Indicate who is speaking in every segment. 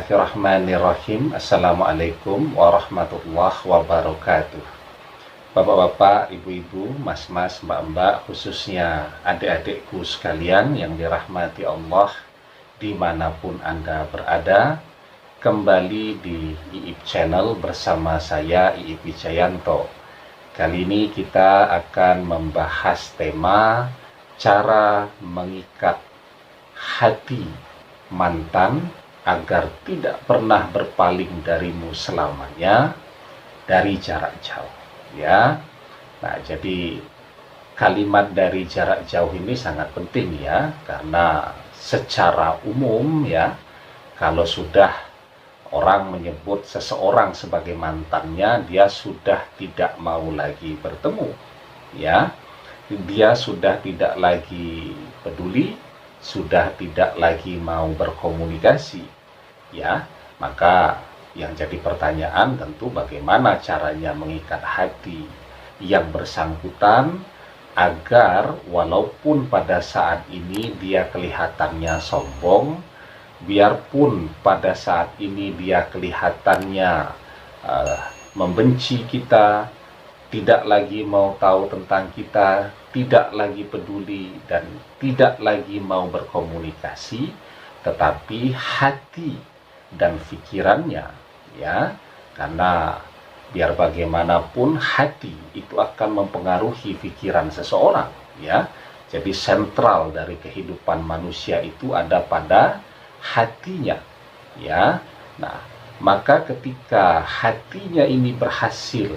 Speaker 1: Bismillahirrahmanirrahim. Assalamualaikum warahmatullahi wabarakatuh. Bapak-bapak, ibu-ibu, mas-mas, mbak-mbak, khususnya adik-adikku sekalian yang dirahmati Allah dimanapun Anda berada, kembali di IIP Channel bersama saya IIP Wijayanto. Kali ini kita akan membahas tema cara mengikat hati mantan agar tidak pernah berpaling darimu selamanya dari jarak jauh, ya. Nah, jadi kalimat dari jarak jauh ini sangat penting ya, karena secara umum ya, kalau sudah orang menyebut seseorang sebagai mantannya, dia sudah tidak mau lagi bertemu, ya. Dia sudah tidak lagi peduli, sudah tidak lagi mau berkomunikasi, ya. Maka yang jadi pertanyaan tentu bagaimana caranya mengikat hati yang bersangkutan agar walaupun pada saat ini dia kelihatannya sombong, biarpun pada saat ini dia kelihatannya membenci kita, tidak lagi mau tahu tentang kita, tidak lagi peduli, dan tidak lagi mau berkomunikasi, tetapi hati dan pikirannya, ya, karena biar bagaimanapun hati itu akan mempengaruhi pikiran seseorang, ya. Jadi sentral dari kehidupan manusia itu ada pada hatinya, ya. Nah, maka ketika hatinya ini berhasil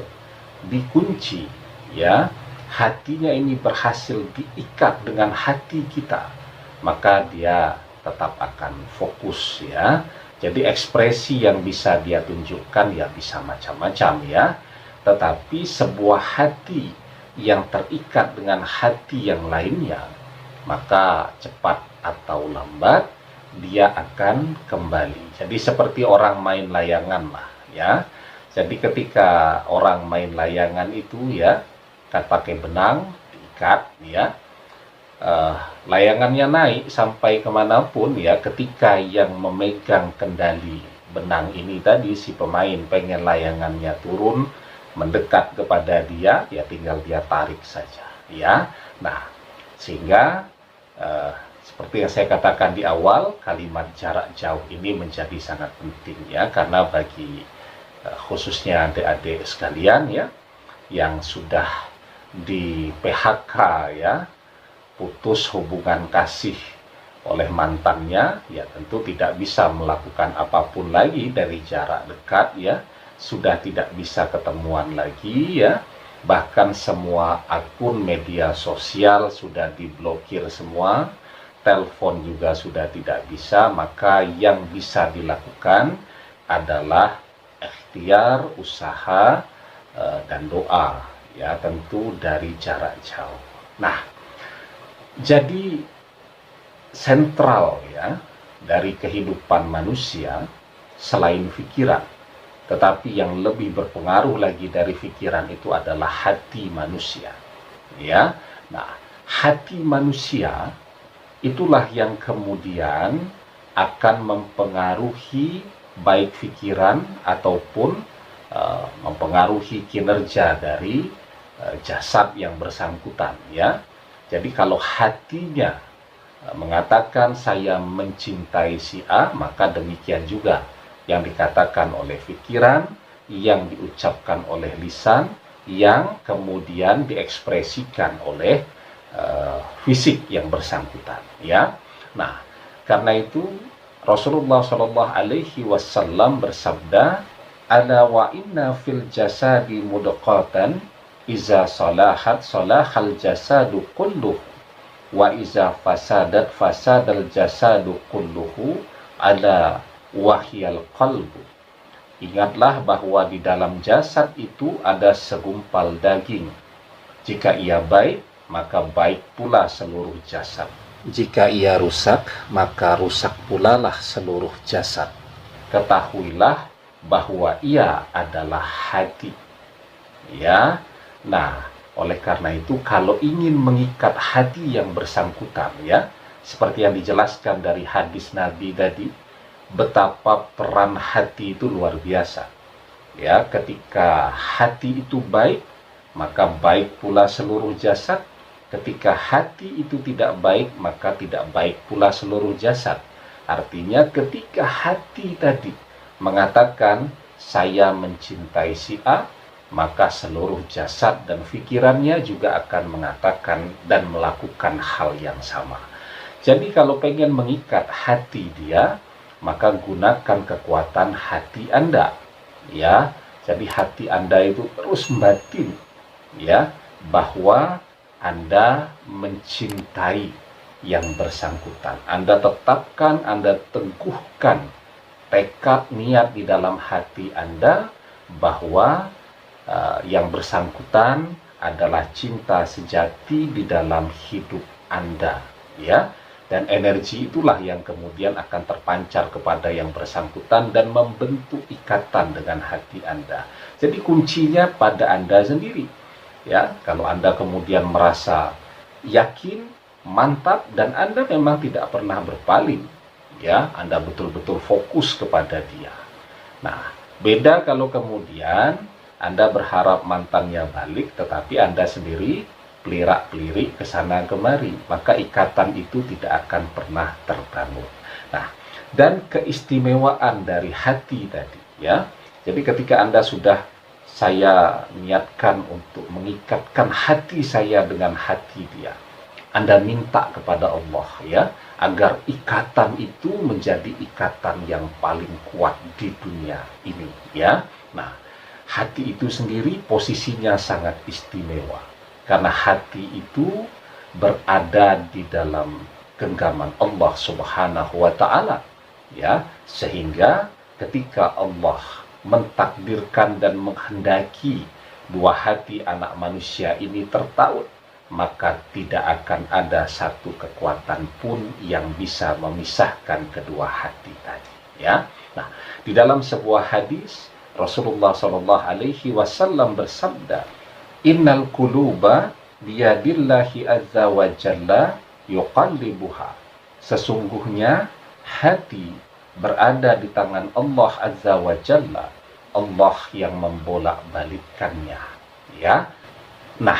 Speaker 1: dikunci, ya, hatinya ini berhasil diikat dengan hati kita, maka dia tetap akan fokus, ya. Jadi ekspresi yang bisa dia tunjukkan ya bisa macam-macam, ya. Tetapi sebuah hati yang terikat dengan hati yang lainnya, maka cepat atau lambat dia akan kembali. Jadi seperti orang main layangan lah, ya. Jadi ketika orang main layangan itu ya, kan pakai benang, diikat, ya. Layangannya naik sampai kemanapun ya, ketika yang memegang kendali benang ini tadi, si pemain pengen layangannya turun, mendekat kepada dia, ya tinggal dia tarik saja, ya. Nah, sehingga seperti yang saya katakan di awal, kalimat jarak jauh ini menjadi sangat penting ya, karena bagi khususnya adik-adik sekalian ya, yang sudah di PHK ya, putus hubungan kasih oleh mantannya, ya tentu tidak bisa melakukan apapun lagi dari jarak dekat ya, sudah tidak bisa ketemuan lagi ya, bahkan semua akun media sosial sudah diblokir semua, telepon juga sudah tidak bisa. Maka yang bisa dilakukan adalah ikhtiar, usaha, dan doa ya, tentu dari jarak jauh. Nah, jadi sentral ya dari kehidupan manusia selain pikiran, tetapi yang lebih berpengaruh lagi dari pikiran itu adalah hati manusia, ya. Nah, hati manusia itulah yang kemudian akan mempengaruhi baik pikiran ataupun mempengaruhi kinerja dari jasad yang bersangkutan, ya. Jadi kalau hatinya mengatakan saya mencintai si A, maka demikian juga yang dikatakan oleh pikiran, yang diucapkan oleh lisan, yang kemudian diekspresikan oleh fisik yang bersangkutan, ya. Nah, karena itu Rasulullah Shallallahu Alaihi Wasallam bersabda, "Ala wa inna fil jasadi mudqatan, iza salahat salahal jasadu kulluhu, wa iza fasadat fasadal jasadu kulluhu, ala wahyal qalbu." Ingatlah bahwa di dalam jasad itu ada segumpal daging. Jika ia baik, maka baik pula seluruh jasad. Jika ia rusak, maka rusak pula lah seluruh jasad. Ketahuilah bahwa ia adalah hati, ya. Nah, oleh karena itu kalau ingin mengikat hati yang bersangkutan ya, seperti yang dijelaskan dari hadis Nabi tadi, betapa peran hati itu luar biasa. Ya, ketika hati itu baik, maka baik pula seluruh jasad. Ketika hati itu tidak baik, maka tidak baik pula seluruh jasad. Artinya ketika hati tadi mengatakan saya mencintai si A, maka seluruh jasad dan pikirannya juga akan mengatakan dan melakukan hal yang sama. Jadi kalau pengen mengikat hati dia, maka gunakan kekuatan hati Anda. Ya, jadi hati Anda itu terus batin, ya, bahwa Anda mencintai yang bersangkutan. Anda tetapkan, Anda teguhkan tekad niat di dalam hati Anda bahwa yang bersangkutan adalah cinta sejati di dalam hidup Anda, ya. Dan energi itulah yang kemudian akan terpancar kepada yang bersangkutan dan membentuk ikatan dengan hati Anda. Jadi kuncinya pada Anda sendiri. Ya, kalau Anda kemudian merasa yakin, mantap, dan Anda memang tidak pernah berpaling, ya, Anda betul-betul fokus kepada dia. Nah, beda kalau kemudian Anda berharap mantannya balik, tetapi Anda sendiri pelirak-pelirik ke sana kemari, maka ikatan itu tidak akan pernah terbangun. Nah, dan keistimewaan dari hati tadi, ya. Jadi ketika Anda sudah, saya niatkan untuk mengikatkan hati saya dengan hati dia, Anda minta kepada Allah, ya, agar ikatan itu menjadi ikatan yang paling kuat di dunia ini, ya. Nah, hati itu sendiri posisinya sangat istimewa. Karena hati itu berada di dalam genggaman Allah Subhanahu wa Ta'ala, ya, sehingga ketika Allah mentakdirkan dan menghendaki dua hati anak manusia ini tertaut, maka tidak akan ada satu kekuatan pun yang bisa memisahkan kedua hati tadi, ya. Nah, di dalam sebuah hadis Rasulullah SAW bersabda, Innal quluba biyadillahi azza wa jalla yuqallibuha. Sesungguhnya hati berada di tangan Allah azza wa jalla. Allah yang membolak-balikkannya, ya. Nah,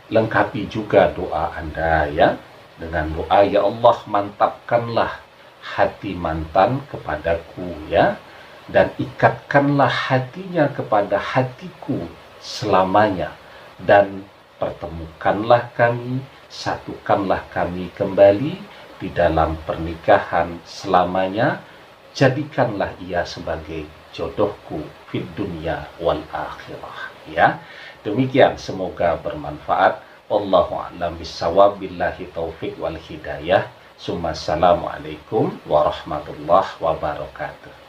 Speaker 1: lengkapi juga doa Anda, ya, dengan doa, ya Allah, mantapkanlah hati mantan kepadaku, ya, dan ikatkanlah hatinya kepada hatiku selamanya, dan pertemukanlah kami, satukanlah kami kembali di dalam pernikahan selamanya, jadikanlah ia sebagai jodohku fid dunya wal akhirah, ya. Demikian, semoga bermanfaat. Wallahu a'lam bishawab, billahi taufik wal hidayah. Assalamualaikum warahmatullahi wabarakatuh.